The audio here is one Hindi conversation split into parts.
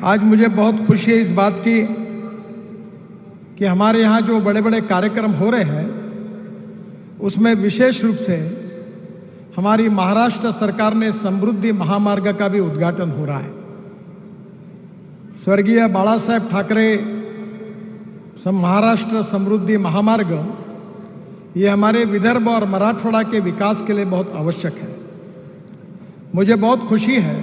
आज मुझे बहुत खुशी है इस बात की कि हमारे यहाँ जो बड़े बड़े कार्यक्रम हो रहे हैं उसमें विशेष रूप से हमारी महाराष्ट्र सरकार ने समृद्धि महामार्ग का भी उद्घाटन हो रहा है। स्वर्गीय बाला साहेब ठाकरे महाराष्ट्र समृद्धि महामार्ग ये हमारे विदर्भ और मराठवाड़ा के विकास के लिए बहुत आवश्यक है। मुझे बहुत खुशी है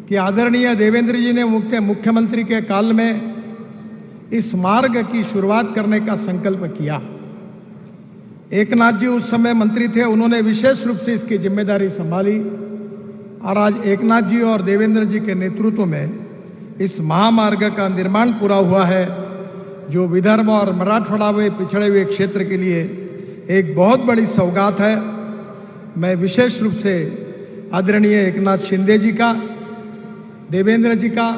कि आदरणीय देवेंद्र जी ने मुख्यमंत्री के काल में इस मार्ग की शुरुआत करने का संकल्प किया। एकनाथ जी उस समय मंत्री थे, उन्होंने विशेष रूप से इसकी जिम्मेदारी संभाली और आज एकनाथ जी और देवेंद्र जी के नेतृत्व में इस महामार्ग का निर्माण पूरा हुआ है, जो विदर्भ और मराठवाड़ा में पिछड़े हुए क्षेत्र के लिए एक बहुत बड़ी सौगात है। मैं विशेष रूप से आदरणीय एकनाथ शिंदे जी का, देवेंद्र जी का,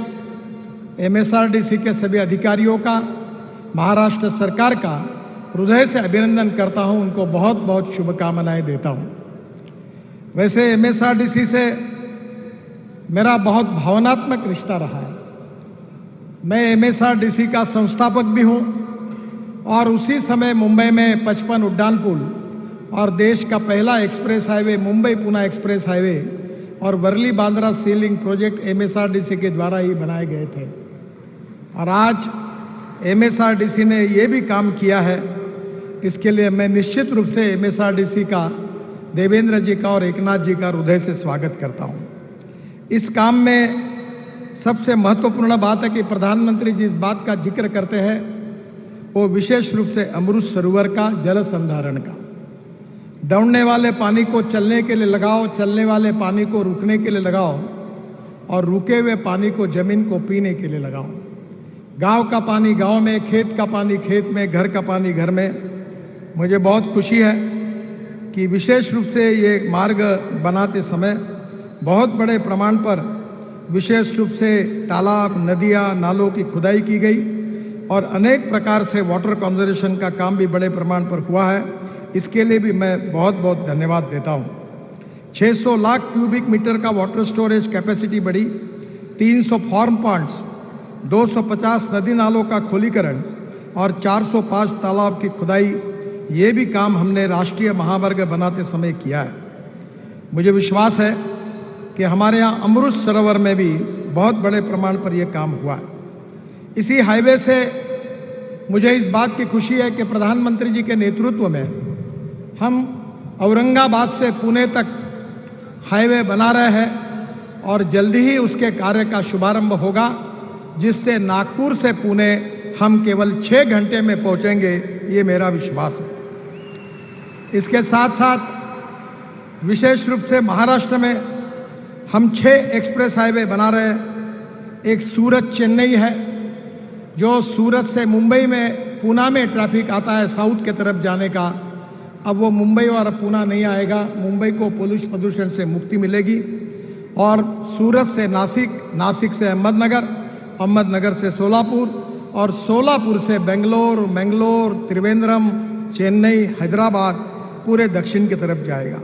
एमएसआरडीसी के सभी अधिकारियों का, महाराष्ट्र सरकार का हृदय से अभिनंदन करता हूं। उनको बहुत बहुत शुभकामनाएं देता हूं। वैसे एमएसआरडीसी से मेरा बहुत भावनात्मक रिश्ता रहा है। मैं एमएसआरडीसी का संस्थापक भी हूं और उसी समय मुंबई में 55 उड्डान पुल और देश का पहला express highway Mumbai Pune express highway और वर्ली बांद्रा सी लिंक प्रोजेक्ट एमएसआरडीसी के द्वारा ही बनाए गए थे। और आज एमएसआरडीसी ने यह भी काम किया है, इसके लिए मैं निश्चित रूप से एमएसआरडीसी का, देवेंद्र जी का और एकनाथ जी का हृदय से स्वागत करता हूं। इस काम में सबसे महत्वपूर्ण बात है कि प्रधानमंत्री जी इस बात का जिक्र करते हैं, वो विशेष रूप से अमृत सरोवर का जल संधारण का। दौड़ने वाले पानी को चलने के लिए लगाओ, चलने वाले पानी को रुकने के लिए लगाओ और रुके हुए पानी को जमीन को पीने के लिए लगाओ। गांव का पानी गांव में, खेत का पानी खेत में, घर का पानी घर में। मुझे बहुत खुशी है कि विशेष रूप से ये मार्ग बनाते समय बहुत बड़े प्रमाण पर विशेष रूप से तालाब, नदियां, नालों की खुदाई की गई और अनेक प्रकार से वाटर कंजर्वेशन का काम भी बड़े प्रमाण पर हुआ है। इसके लिए भी मैं बहुत बहुत धन्यवाद देता हूं। 600 लाख क्यूबिक मीटर का वाटर स्टोरेज कैपेसिटी बढ़ी, 300 फार्म पॉन्ड्स, 250 नदी नालों का खोलीकरण और 405 तालाब की खुदाई, ये भी काम हमने राष्ट्रीय महामार्ग बनाते समय किया है। मुझे विश्वास है कि हमारे यहाँ अमृत सरोवर में भी बहुत बड़े प्रमाण पर यह काम हुआ है। इसी हाईवे से मुझे इस बात की खुशी है कि प्रधानमंत्री जी के नेतृत्व में हम औरंगाबाद से पुणे तक हाईवे बना रहे हैं और जल्दी ही उसके कार्य का शुभारंभ होगा, जिससे नागपुर से पुणे हम केवल 6 घंटे में पहुंचेंगे, ये मेरा विश्वास है। इसके साथ साथ विशेष रूप से महाराष्ट्र में हम 6 एक्सप्रेस हाईवे बना रहे हैं। एक सूरत चेन्नई है, जो सूरत से मुंबई में, पूना में ट्रैफिक आता है साउथ के तरफ जाने का, अब वो मुंबई और पूना नहीं आएगा। मुंबई को प्रदूषण से मुक्ति मिलेगी। और सूरत से नासिक, नासिक से अहमदनगर, अहमदनगर से सोलापुर और सोलापुर से बेंगलोर, मैंगलोर, त्रिवेंद्रम, चेन्नई, हैदराबाद पूरे दक्षिण की तरफ जाएगा।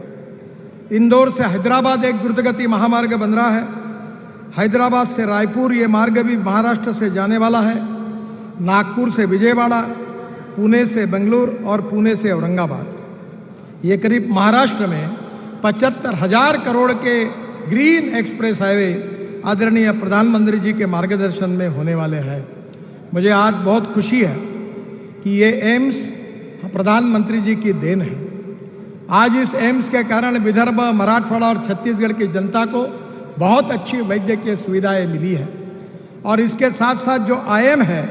इंदौर से हैदराबाद एक द्रुतगति महामार्ग बन रहा है। हैदराबाद से रायपुर ये मार्ग भी महाराष्ट्र से जाने वाला है। नागपुर से विजयवाड़ा, पुणे से बेंगलुरु और पुणे से औरंगाबाद। ये करीब महाराष्ट्र में 75,000 करोड़ के ग्रीन एक्सप्रेस हाईवे आदरणीय प्रधानमंत्री जी के मार्गदर्शन में होने वाले हैं। मुझे आज बहुत खुशी है कि ये एम्स प्रधानमंत्री जी की देन है। आज इस एम्स के कारण विदर्भ, मराठवाड़ा और छत्तीसगढ़ की जनता को बहुत अच्छी वैद्यकीय सुविधाएं मिली है। और इसके साथ साथ जो आईएम है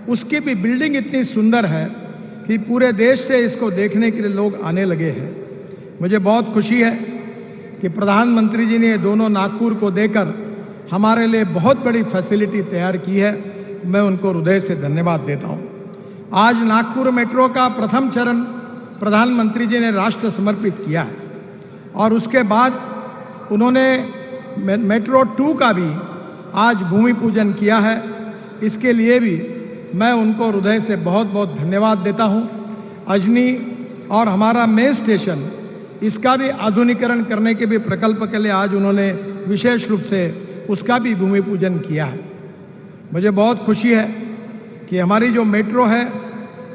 उसकी भी बिल्डिंग इतनी सुंदर है कि पूरे देश से इसको देखने के लिए लोग आने लगे हैं। मुझे बहुत खुशी है कि प्रधानमंत्री जी ने दोनों नागपुर को देकर हमारे लिए बहुत बड़ी फैसिलिटी तैयार की है। मैं उनको हृदय से धन्यवाद देता हूं। आज नागपुर मेट्रो का प्रथम चरण प्रधानमंत्री जी ने राष्ट्र समर्पित किया है और उसके बाद उन्होंने मेट्रो 2 का भी आज भूमि पूजन किया है। इसके लिए भी मैं उनको हृदय से बहुत बहुत धन्यवाद देता हूं। अजनी और हमारा मेन स्टेशन, इसका भी आधुनिकीकरण करने के भी प्रकल्प के लिए आज उन्होंने विशेष रूप से उसका भी भूमि पूजन किया है। मुझे बहुत खुशी है कि हमारी जो मेट्रो है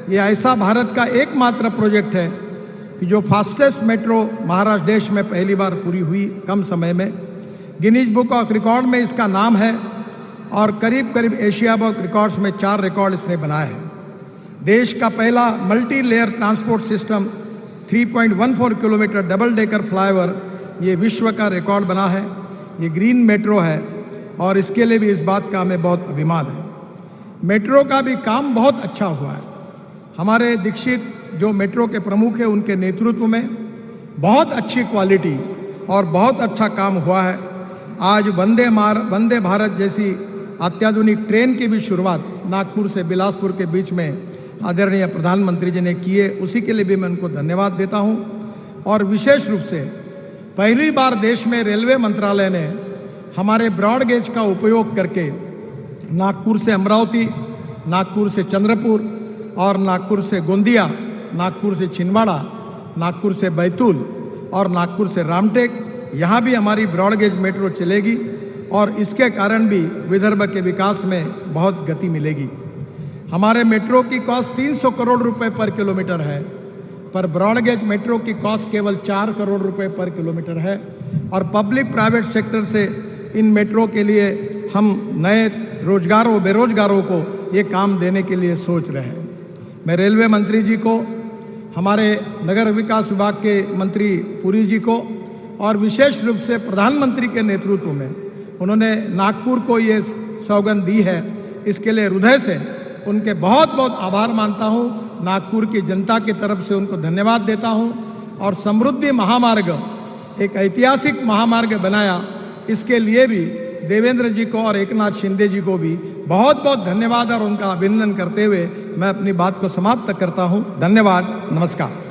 ये ऐसा भारत का एकमात्र प्रोजेक्ट है कि जो फास्टेस्ट मेट्रो महाराष्ट्र देश में पहली बार पूरी हुई कम समय में। गिनीज बुक ऑफ रिकॉर्ड में इसका नाम है और करीब करीब एशिया बुक रिकॉर्ड्स में 4 रिकॉर्ड इसने बनाए हैं। देश का पहला multi layer transport system 3.14 kilometre double decker flyover ये विश्व का रिकॉर्ड बना है। ये ग्रीन मेट्रो है और इसके लिए भी इस बात का हमें बहुत अभिमान है। मेट्रो का भी काम बहुत अच्छा हुआ है। हमारे दीक्षित जो मेट्रो के प्रमुख हैं उनके नेतृत्व में बहुत अच्छी क्वालिटी और बहुत अच्छा काम हुआ है। आज वंदे भारत जैसी अत्याधुनिक ट्रेन की भी शुरुआत नागपुर से बिलासपुर के बीच में आदरणीय प्रधानमंत्री जी ने की है, उसी के लिए भी मैं उनको धन्यवाद देता हूं। और विशेष रूप से पहली बार देश में रेलवे मंत्रालय ने हमारे ब्रॉड गेज का उपयोग करके नागपुर से अमरावती, नागपुर से चंद्रपुर और नागपुर से गोंदिया, नागपुर से छिंदवाड़ा, नागपुर से बैतूल और नागपुर से रामटेक, यहाँ भी हमारी ब्रॉड गेज मेट्रो चलेगी और इसके कारण भी विदर्भ के विकास में बहुत गति मिलेगी। हमारे मेट्रो की कॉस्ट 300 करोड़ रुपए पर किलोमीटर है, पर ब्रॉड गेज मेट्रो की कॉस्ट केवल 4 करोड़ रुपए पर किलोमीटर है। और पब्लिक प्राइवेट सेक्टर से इन मेट्रो के लिए हम नए रोजगारों बेरोजगारों को ये काम देने के लिए सोच रहे हैं। मैं रेलवे मंत्री जी को, हमारे नगर विकास विभाग के मंत्री पुरी जी को और विशेष रूप से प्रधानमंत्री के नेतृत्व में उन्होंने नागपुर को ये सौगंध दी है, इसके लिए हृदय से उनके बहुत बहुत आभार मानता हूं। नागपुर की जनता की तरफ से उनको धन्यवाद देता हूं। और समृद्धि महामार्ग एक ऐतिहासिक महामार्ग बनाया, इसके लिए भी देवेंद्र जी को और एकनाथ शिंदे जी को भी बहुत बहुत धन्यवाद और उनका अभिनंदन करते हुए मैं अपनी बात को समाप्त करता हूं। धन्यवाद, नमस्कार।